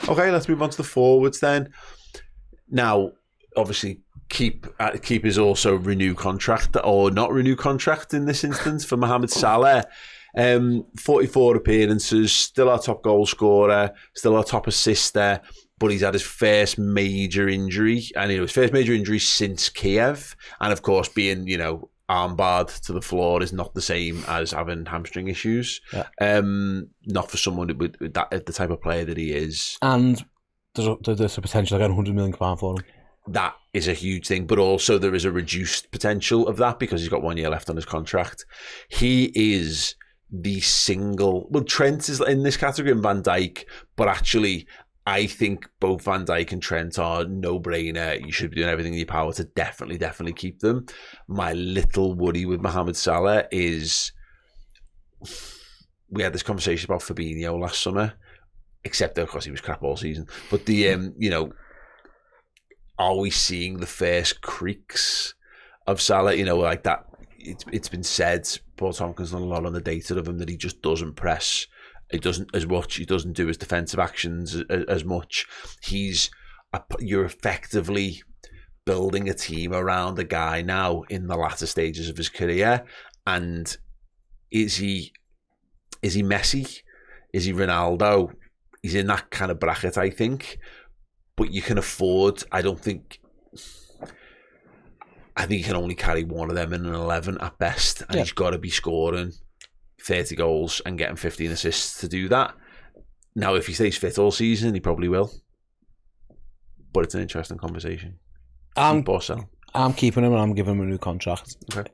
Okay, let's move on to the forwards then. Now, obviously, keep is also renew contract or not renew contract in this instance for Mohamed Salah. 44 appearances, still our top goal scorer, still our top assister, but he's had his first major injury, and his first major injury since Kiev, and of course being, armbarred to the floor is not the same as having hamstring issues. Yeah. Not for someone with that, the type of player that he is. And there's a potential to get £100 million for him. That is a huge thing, but also there is a reduced potential of that because he's got 1 year left on his contract. He is the single... Well, Trent is in this category and Van Dijk, but actually I think both Van Dijk and Trent are no-brainer. You should be doing everything in your power to definitely keep them. My little worry with Mohamed Salah is... We had this conversation about Fabinho last summer, except that, of course, he was crap all season. But are we seeing the first creaks of Salah? Like that. It's been said, Paul Tompkins done a lot on the data of him, that he just doesn't press. He doesn't as much. He doesn't do his defensive actions as much. You're effectively building a team around a guy now in the latter stages of his career. And is he Messi? Is he Ronaldo? He's in that kind of bracket, I think. But you can afford, I think you can only carry one of them in an 11 at best. And he's got to be scoring 30 goals and getting 15 assists to do that. Now, if he stays fit all season, he probably will. But it's an interesting conversation. I'm keeping him and I'm giving him a new contract. Okay.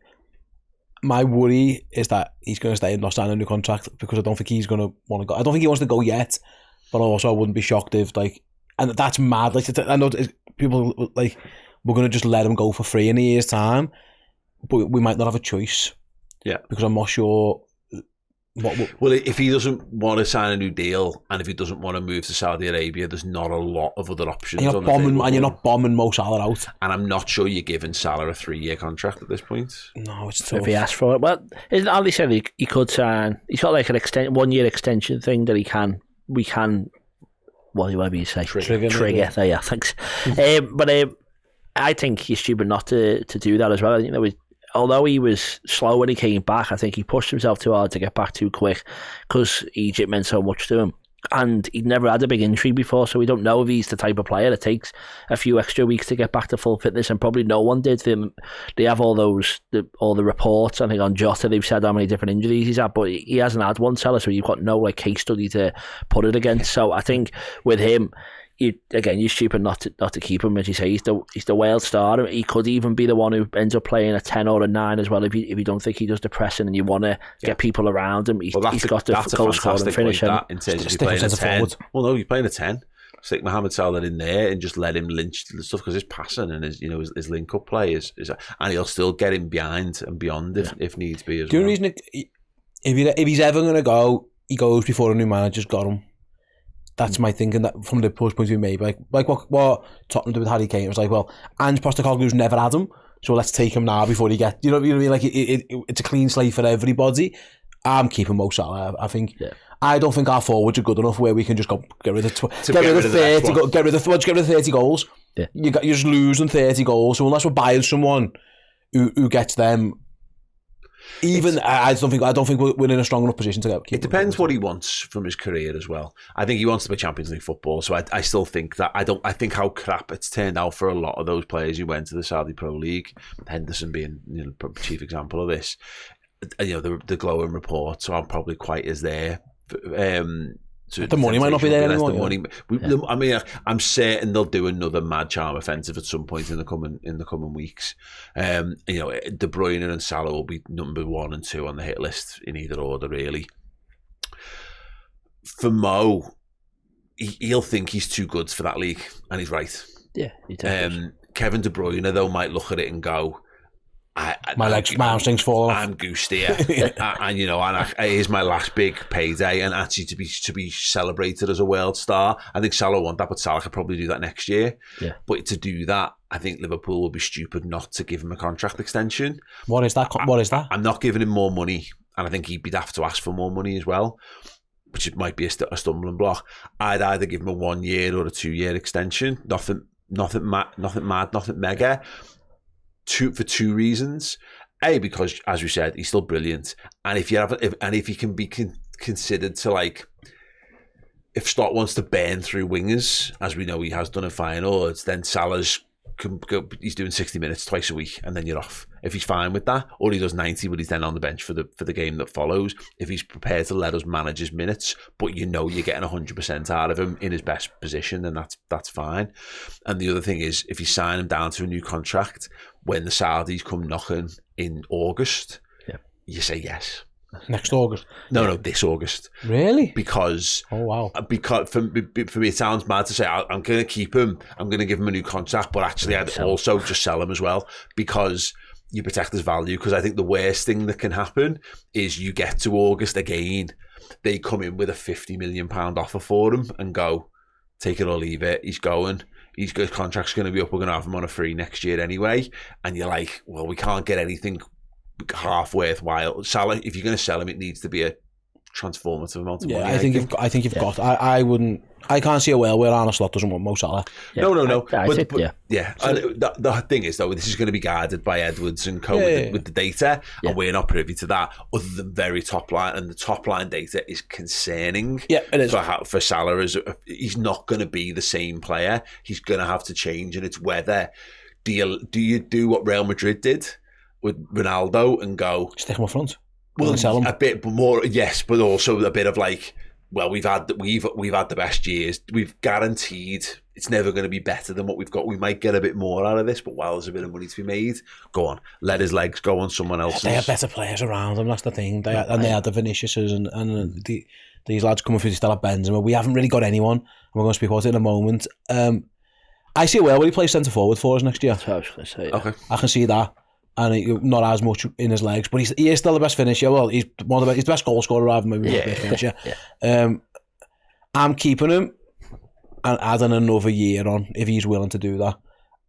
My worry is that he's going to stay and not sign a new contract because I don't think he's going to want to go. I don't think he wants to go yet, but also I wouldn't be shocked if, and that's mad. I know people, we're going to just let him go for free in a year's time, but we might not have a choice. Yeah. Because I'm not sure... Well, if he doesn't want to sign a new deal and if he doesn't want to move to Saudi Arabia, there's not a lot of other options. You're not bombing Mo Salah out. And I'm not sure you're giving Salah a 3-year contract at this point. No, it's tough. If he asks for it. Well, isn't Ali said he could sign... He's got like an 1-year extension thing that we can... Whatever you say. Trigger. There, yeah, thanks. But I think he's stupid not to do that as well. Although he was slow when he came back, I think he pushed himself too hard to get back too quick because Egypt meant so much to him. And he'd never had a big injury before, so we don't know if he's the type of player that takes a few extra weeks to get back to full fitness, and probably no one did. They have all the reports, I think, on Jota. They've said how many different injuries he's had, but he hasn't had one, Salah, so you've got no case study to put it against. So I think with him, you're stupid not to keep him. As you say, he's the world star. He could even be the one who ends up playing a 10 or a 9 as well if you don't think he does the pressing and you want to get people around him. He's got the goal scoring finish. In terms of you playing a 10. Well, no, you're playing a 10. Stick Mohamed Salah in there and just let him lynch the stuff because his passing and his link up play is and he'll still get him behind and beyond if needs be as well. The reason if he's ever going to go, he goes before a new manager's got him. That's my thinking, that from the point of view, maybe like what Tottenham did with Harry Kane. It was like, well, Ange Postecoglou's never had him, so let's take him now before he gets. You know what I mean? Like it's a clean slate for everybody. I'm keeping Mo Salah. I think. Yeah. I don't think our forwards are good enough where we can just go get rid of 30 goals. Yeah. You're just losing 30 goals. So unless we're buying someone who gets them. I don't think we're in a strong enough position to go. It depends what he wants from his career as well. I think he wants to play Champions League football, so I still think that I think how crap it's turned out for a lot of those players who went to the Saudi Pro League. Henderson being chief example of this. The glowing reports aren't probably quite as there. The money might not be there anymore. I mean, I'm certain they'll do another mad charm offensive at some point in the coming weeks. De Bruyne and Salah will be number 1 and 2 on the hit list in either order, really. For Mo, he'll think he's too good for that league, and he's right. Yeah, he does. Kevin De Bruyne though might look at it and go, my hamstrings fall off. I'm goosed here, and here's my last big payday, and actually to be celebrated as a world star. I think Salah will want that, but Salah could probably do that next year. Yeah. But to do that, I think Liverpool will be stupid not to give him a contract extension. What is that? I'm not giving him more money, and I think he'd be daft to ask for more money as well. which might be a stumbling block. I'd either give him a 1 year or a 2 year extension. Nothing mad, nothing mega. For two reasons. A, because as we said, he's still brilliant, and if he can be considered to, like, if Slot wants to burn through wingers, as we know he has done in finals, then Salah's he's doing 60 minutes twice a week, and then you're off. If he's fine with that, or he does 90, but he's then on the bench for the game that follows. If he's prepared to let us manage his minutes, but you know you're getting 100% out of him in his best position, then that's fine. And the other thing is, if you sign him down to a new contract, when the Saudis come knocking in August, you say yes. Next August? No, this August. Really? Because for me it sounds mad to say I'm going to keep him, I'm going to give him a new contract, but actually I'd also just sell him as well, because you protect his value. Because I think the worst thing that can happen is you get to August again, they come in with a £50 million offer for him and go, take it or leave it, he's going. His contract's going to be up, we're going to have him on a free next year anyway. And you're like, well, we can't get anything half worthwhile. Salah, if you're going to sell him, it needs to be a transformative amount of money. I think you've got. I can't see a world where Arne Slot doesn't want Mo Salah. No. And the thing is, though, this is going to be guided by Edwards and co with the data, and we're not privy to that, other than very top line. And the top line data is concerning. Yeah, it is for Salah. He's not going to be the same player. He's going to have to change, and it's whether do you do what Real Madrid did with Ronaldo and go stick him up front. Well, sell him a bit more, yes, but also a bit of like, well, we've had the best years. We've guaranteed it's never going to be better than what we've got. We might get a bit more out of this, but while there's a bit of money to be made, go on, let his legs go on someone else's. They have better players around them. That's the thing. They had the Viniciuses and these lads coming through. They still have Benzema. We haven't really got anyone, and we're going to speak about it in a moment. I see where he plays centre forward for us next year. That's what I was going to say. Yeah. Okay, I can see that. And not as much in his legs, but he is still the best finisher. Well, he's the best goal scorer rather than maybe the best finisher. I'm keeping him and adding another year on if he's willing to do that,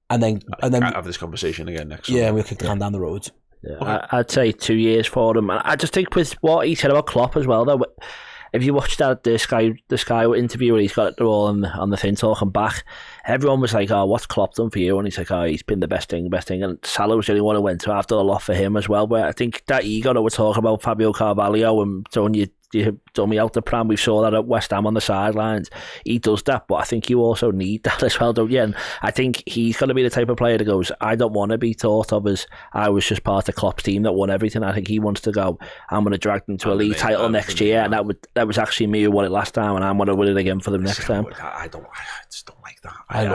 and then have this conversation again next summer. Yeah, we'll kick the can down the road. Yeah, okay. I'd say 2 years for him. And I just think with what he said about Klopp as well, though, if you watched the Sky interview where he's got it all on the thing talking back, everyone was like, oh, what's Klopp done for you? And he's like, oh, he's been the best thing. And Salah was the only one who went to. I've done a lot for him as well. But I think that ego that we're talking about, Fabio Carvalho and throwing you dummy out the pram, we saw that at West Ham on the sidelines. He does that, but I think you also need that as well, don't you? And I think he's going to be the type of player that goes, I don't want to be thought of as I was just part of Klopp's team that won everything. I think he wants to go, I'm going to drag them to a league title next year, and that was actually me who won it last time, and I'm going to win it again for them next time. I just don't like that. I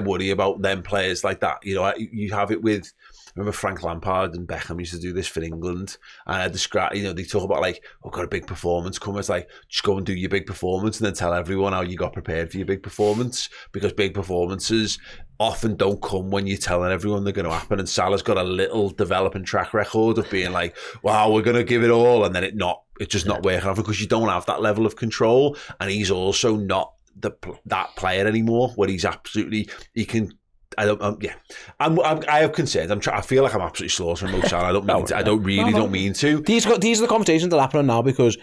worry about them players like that. You know, you have it with. Remember Frank Lampard and Beckham used to do this for England, and I describe, they talk about like, oh, got a big performance coming. It's like, just go and do your big performance and then tell everyone how you got prepared for your big performance, because big performances often don't come when you're telling everyone they're going to happen. And Salah's got a little developing track record of being like, wow, we're going to give it all, and then it's just not working out, because you don't have that level of control, and he's also not that player anymore where he's absolutely, he can. I have concerns. I feel like I'm absolutely slaughtering Mo Salah. I don't mean to. I don't mean to. These are the conversations that are happening now, because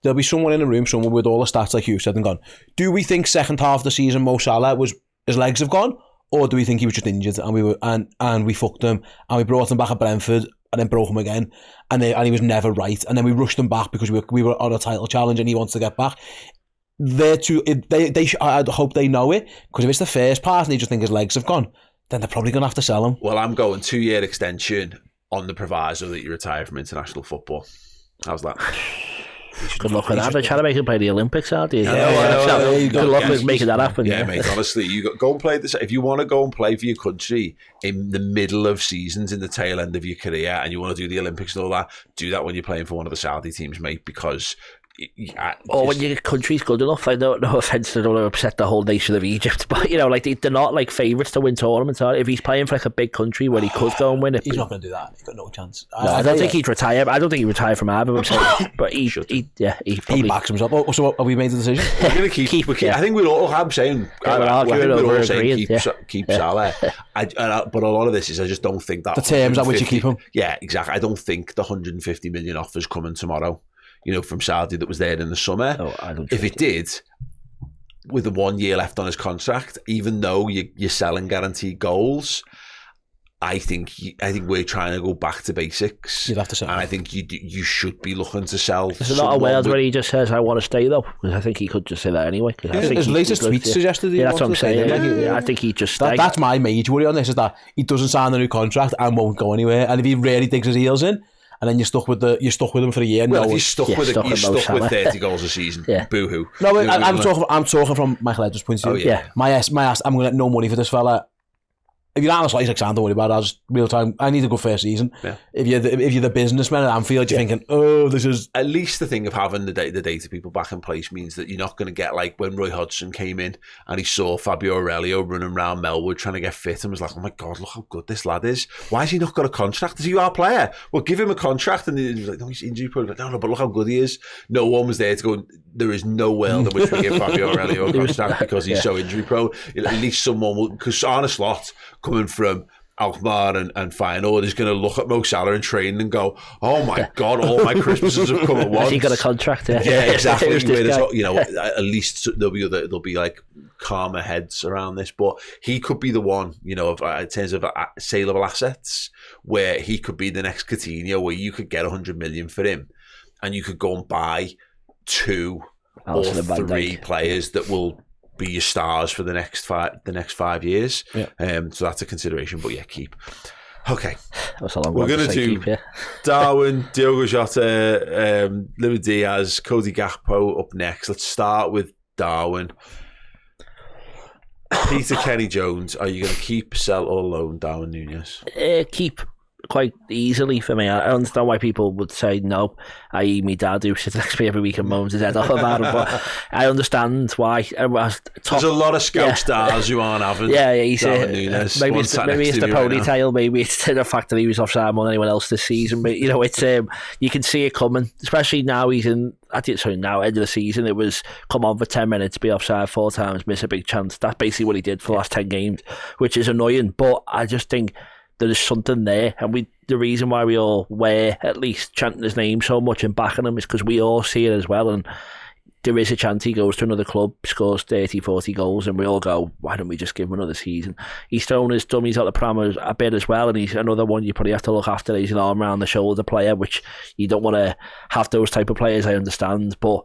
there'll be someone in the room, someone with all the stats like you said, and gone, do we think second half of the season Mo Salah was his legs have gone, or do we think he was just injured and we fucked him and we brought him back at Brentford and then broke him again and he was never right, and then we rushed him back because we were on a title challenge and he wants to get back. I hope they know it, because if it's the first part and they just think his legs have gone, then they're probably going to have to sell him. Well, I'm going 2 year extension on the proviso that you retire from international football. How's that? Good luck with that. They're trying to make him play the Olympics, aren't you? Good luck with making that happen. Yeah, mate, honestly, you go and play this. If you want to go and play for your country in the middle of seasons, in the tail end of your career, and you want to do the Olympics and all that, do that when you're playing for one of the Saudi teams, mate, because... when your country's good enough. I know, no offence, I don't want to upset the whole nation of Egypt, but like they're not like favourites to win tournaments. If he's playing for like a big country where he could go and win it, he's not going to do that. He's got no chance. I don't think he'd retire. I don't think he'd retire from either of them. But he backs himself. Oh, so have we made the decision? We're going to keep. I think we're all. I'm saying. We're all saying keep Salah. But a lot of this is I just don't think that the terms at which you keep him. Yeah, exactly. I don't think the 150 million offers coming tomorrow. from Saudi that was there in the summer. Oh, I don't. If it did, with the 1 year left on his contract, even though you're selling guaranteed goals, I think we're trying to go back to basics. You'd have to sell. And I think you should be looking to sell. There's a lot of world where he just says, I want to stay, though. Because I think he could just say that anyway. His latest tweet suggested that's what I'm saying. I think he just stay. That's my major worry on this, is that he doesn't sign a new contract and won't go anywhere. And if he really digs his heels in, and then you're stuck with him for a year. Well, if you're stuck with 30 goals a season. Boo-hoo. No, I'm talking from Michael Edwards' point of view. Yeah. My ass, I'm going to get no money for this fella. If you're Arne Slot, he's like, don't worry about it. I just real time. I need a good first season. Yeah. If you're the businessman at Anfield, you're thinking, oh, this is. At least the thing of having the data people back in place means that you're not going to get like when Roy Hodgson came in and he saw Fabio Aurelio running around Melwood trying to get fit and was like, oh my God, look how good this lad is. Why has he not got a contract? Is he our player? Well, give him a contract. And he was like, no, he's injury prone. Like, no, but look how good he is. No one was there to go, there is no world in which we give Fabio Aurelio a contract because he's so injury prone. At least someone will, because Arne Slot coming from Alkmaar and Feyenoord is going to look at Mo Salah in training and go, oh my God, all my Christmases have come at once. He got a contract, yeah, exactly. At least there'll be like calmer heads around this, but he could be the one, in terms of saleable assets, where he could be the next Coutinho, where you could get 100 million for him and you could go and buy 2 or 3 players that will be your stars for the next 5 years. Yeah. So that's a consideration. But yeah, keep. Okay. That's a long We're going to do keep, yeah. Darwin, Diogo Jota, Luis Diaz, Cody Gakpo up next. Let's start with Darwin. Peter Kenny Jones, are you going to keep, sell or loan Darwin Nunez? Keep. Quite easily for me. I understand why people would say no, i.e. me dad who sits next to me every week and moans his head off about it, but I understand why. There's a lot of scout stars who aren't having he's Nunez. Maybe it's the ponytail, maybe it's the fact that he was offside more than anyone else this season, but it's you can see it coming, especially now he's in end of the season. It was come on for 10 minutes, be offside 4 times, miss a big chance. That's basically what he did for the last 10 games, which is annoying, but I just think there is something there, and the reason why we all were at least chanting his name so much and backing him is because we all see it as well, and there is a chance he goes to another club, scores 30, 40 goals, and we all go, why don't we just give him another season? He's thrown his dummies out the pram a bit as well, and he's another one you probably have to look after. He's an arm around the shoulder player, which you don't want to have those type of players, I understand, but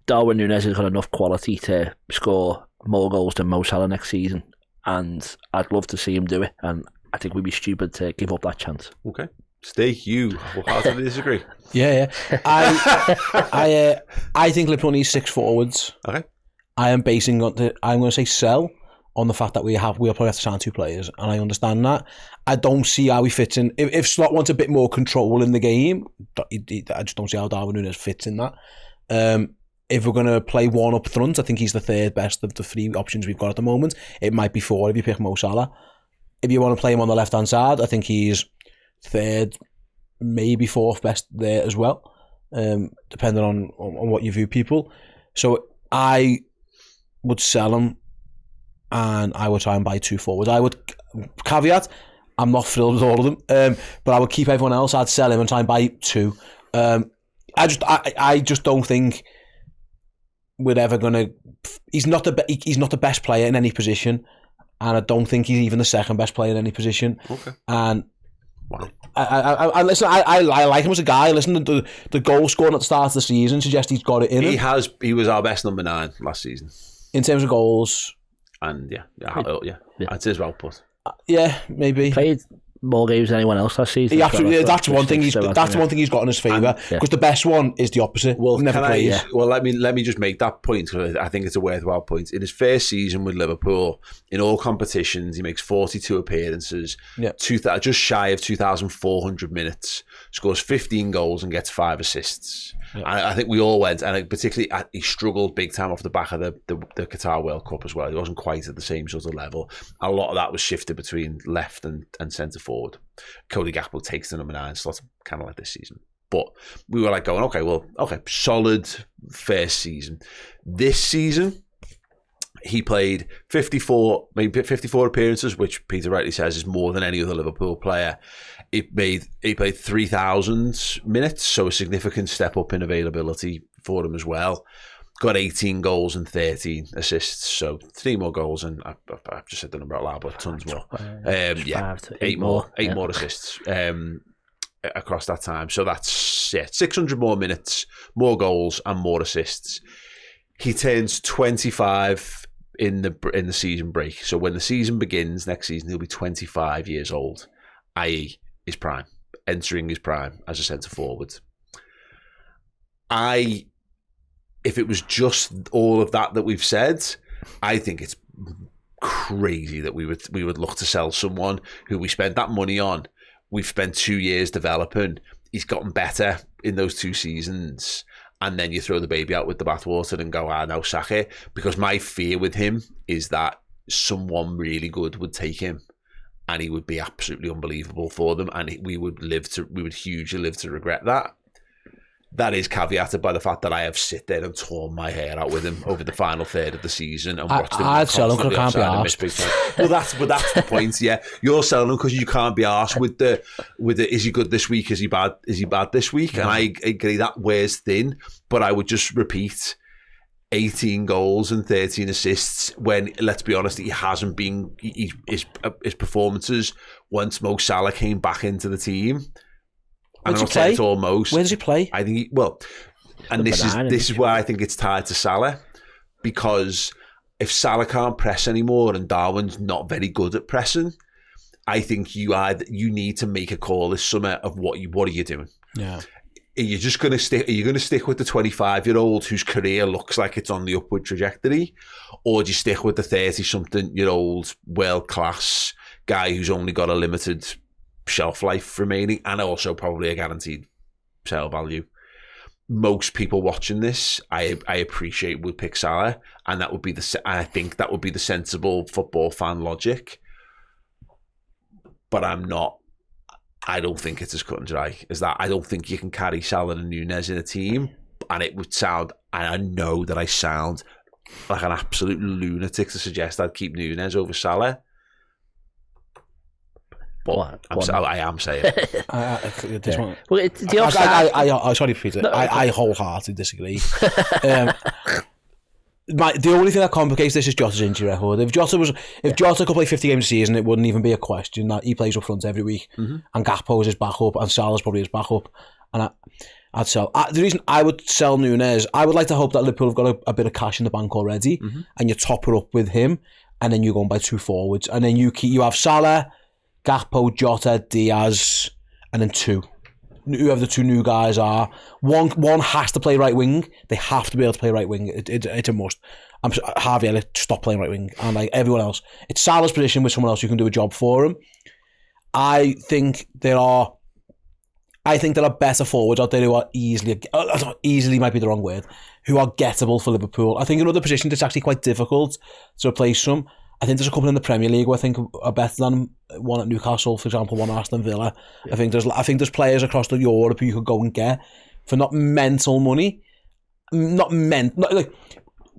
Darwin Nunez has got enough quality to score more goals than Mo Salah next season, and I'd love to see him do it, and I think we'd be stupid to give up that chance. Okay. Stake, you wholeheartedly disagree. Yeah. I think Liverpool needs 6 forwards. Okay. I'm going to say sell on the fact that we'll probably have to sign 2 players, and I understand that. I don't see how he fits in. If Slot wants a bit more control in the game, I just don't see how Darwin Nunez fits in that. If we're going to play one up front, I think he's the 3rd best of the 3 options we've got at the moment. It might be 4 if you pick Mo Salah. If you want to play him on the left-hand side, I think he's 3rd, maybe 4th best there as well, depending on what you view people. So I would sell him, and I would try and buy 2 forwards. I would caveat, I'm not thrilled with all of them, but I would keep everyone else. I'd sell him and try and buy 2. I just don't think we're ever going to. He's not the best player in any position. And I don't think he's even the 2nd best player in any position. Okay. And wow. I listen. I like him as a guy. Listen, the goal scoring at the start of the season suggests he's got it in him. He was our best number 9 last season in terms of goals. And yeah. I'd say as well put. Yeah, maybe played more games than anyone else last season. That's one thing he's got in his favour, because the best one is the opposite. Well, let me just make that point, because I think it's a worthwhile point. In his first season with Liverpool, in all competitions, he makes 42 appearances, just shy of 2,400 minutes, scores 15 goals and gets 5 assists. Yeah. And I think we all went, and particularly he struggled big time off the back of the Qatar World Cup as well. He wasn't quite at the same sort of level. A lot of that was shifted between left and centre forward. Cody Gakpo takes the number 9 slot, kind of like this season. But we were like going, okay, solid first season. This season, He played 54 appearances, which Peter rightly says is more than any other Liverpool player. He played 3,000 minutes, so a significant step up in availability for him as well. Got 18 goals and 13 assists, so 3 more goals, and I've just said the number out loud, but tons more. 8 more assists across that time. So that's 600 more minutes, more goals, and more assists. He turns 25 in the season break. So when the season begins next season, he'll be 25 years old, i.e. his prime, entering his prime as a centre forward. If it was just all of that we've said, I think it's crazy that we would look to sell someone who we spent that money on. We've spent 2 years developing. He's gotten better in those 2 seasons. And then you throw the baby out with the bathwater and go, now sack it. Because my fear with him is that someone really good would take him and he would be absolutely unbelievable for them. And we would hugely live to regret that. That is caveated by the fact that I have sit there and torn my hair out with him over the final third of the season and watched him. I'd sell him because I can't be arsed. Well, that's the point. Yeah, you're selling him because you can't be arsed with the. Is he good this week? Is he bad? Is he bad this week? Yeah. And I agree that wears thin. But I would just repeat: 18 goals and 13 assists. When, let's be honest, he hasn't been his performances once Mo Salah came back into the team. Where does he play? Almost. Where does he play? I think this is where I think it's tied to Salah, because if Salah can't press anymore and Darwin's not very good at pressing, I think you need to make a call this summer of what are you doing? Yeah. Are you just going to stick? Are you going to stick with the 25-year-old whose career looks like it's on the upward trajectory, or do you stick with the 30-something-year-old world-class guy who's only got a limited shelf life remaining and also probably a guaranteed sale value? Most people watching this, I appreciate, would pick Salah, and that would be I think that would be the sensible football fan logic. But I don't think it's as cut and dry as that. I don't think you can carry Salah and Nunez in a team, and it would sound, and I know that I sound like an absolute lunatic to suggest I'd keep Nunez over Salah. But I am saying sorry, Peter. No, I wholeheartedly disagree. The only thing that complicates this is Jota's injury record. If Jota could play 50 games a season, it wouldn't even be a question that he plays up front every week, and Gakpo is his backup, and Salah's probably his backup. And I'd sell. The reason I would sell Nunez, I would like to hope that Liverpool have got a bit of cash in the bank already, and you top her up with him, and then you go on by 2 forwards, and then you have Salah, Gakpo, Jota, Diaz, and then 2. Whoever the 2 new guys are. One has to play right wing. They have to be able to play right wing. It's a must. Harvey Elliott, stop playing right wing. And like everyone else, it's Salah's position with someone else who can do a job for him. I think there are better forwards out there who are easily might be the wrong word, who are gettable for Liverpool. I think in other positions it's actually quite difficult to replace them. I think there's a couple in the Premier League who I think are better than one at Newcastle, for example, one at Aston Villa. Yeah. I think there's players across Europe who you could go and get for not mental money, not like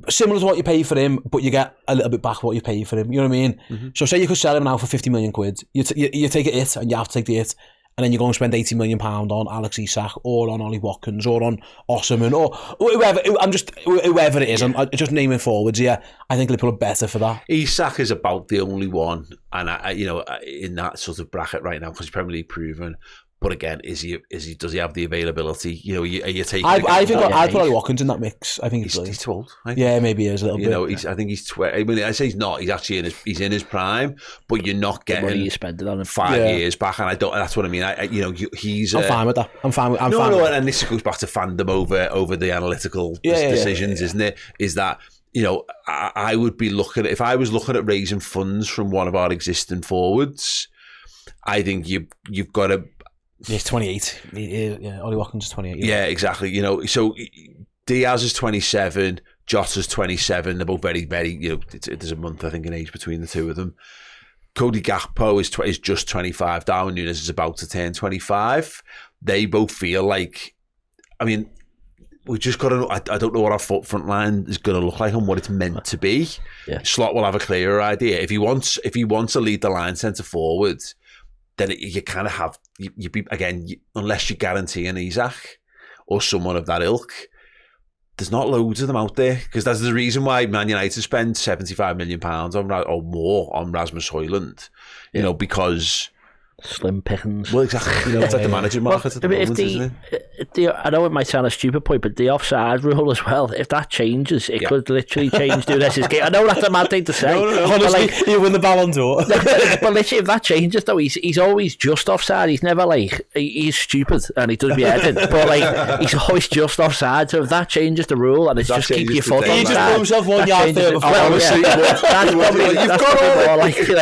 similar to what you pay for him, but you get a little bit back what you pay for him. You know what I mean? Mm-hmm. So say you could sell him now for 50 million quid. You take a hit, and you have to take the hit. And then you go and spend £80 million on Alex Isak or on Ollie Watkins or on Osimhen or whoever it is. I'm just naming forwards here. I think Liverpool are better for that. Isak is about the only one, and in that sort of bracket right now because he's Premier League proven. But again, does he have the availabilicy? Are you taking? I'd put Ollie Watkins in that mix. I think he's too old. Yeah, maybe he is a little bit. I think he's 20. I mean, I say he's not. He's actually in his prime. But you're not getting the money you spend it on him 5 years back, and I don't. That's what I mean. He's. I'm fine with that. I'm fine. And this goes back to fandom over the analytical decisions, isn't it? Is that I would be looking at, if I was looking at raising funds from one of our existing forwards, I think you've got to. He's 28. Ollie Watkins is 28. Yeah, exactly. So Diaz is 27, Jota's 27. They're both very, very. There's a month I think in age between the two of them. Cody Gakpo is just 25. Darwin Nunez is about to turn 25. They both feel like, I mean, we just got to. I don't know what our front line is going to look like and what it's meant to be. Yeah. Slot will have a clearer idea if he wants to lead the line centre forward. Then you kind of have you be again unless you guarantee an Isak or someone of that ilk. There's not loads of them out there because that's the reason why Man United spend £75 million or more on Rasmus Højlund. You know, because slim pickings. Well, exactly. You know, it's like the manager market at the moment, isn't it? I know it might sound a stupid point, but the offside rule as well, if that changes, it could literally change Nunez's game. I know that's a mad thing to say. No. Honestly, you win the Ballon d'Or. But literally, if that changes, though, he's always just offside. He's never he's stupid and he does be heading, but he's always just offside. So if that changes the rule and it's just keep your foot on, he just put himself 1 yard further.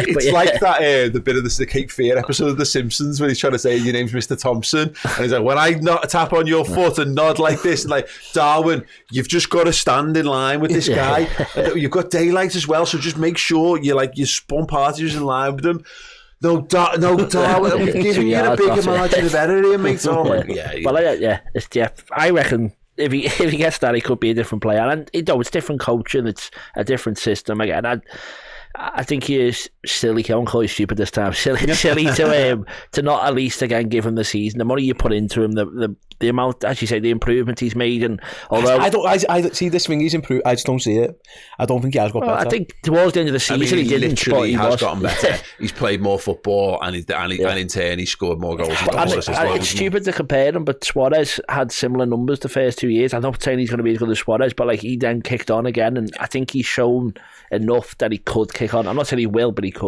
It's like that the bit of the Cape Fear episode of The Simpsons when he's trying to say your name's Mr. Thompson and he's like, when I tap on your foot and nod like this and like, Darwin, you've just got to stand in line with this guy. And you've got daylight as well, so just make sure you spun parties in line with him. No, Darwin, we're giving you a bigger margin of error here, mate. I reckon if he gets that, he could be a different player. And it's different coaching, it's a different system again. I think he is silly. I won't call you stupid this time. Silly to not at least again give him the season. The money you put into him, the amount, as you say, the improvement he's made, and although I see this thing he's improved, I just don't see it. I don't think he has got better. I think towards the end of the season he didn't. Literally, he has gotten better. He's played more football, and in turn he scored more goals. It's stupid to compare him, but Suarez had similar numbers the first 2 years. I'm not saying he's going to be as good as Suarez, but he then kicked on again, and I think he's shown enough that he could kick on. I'm not saying he will, but he could.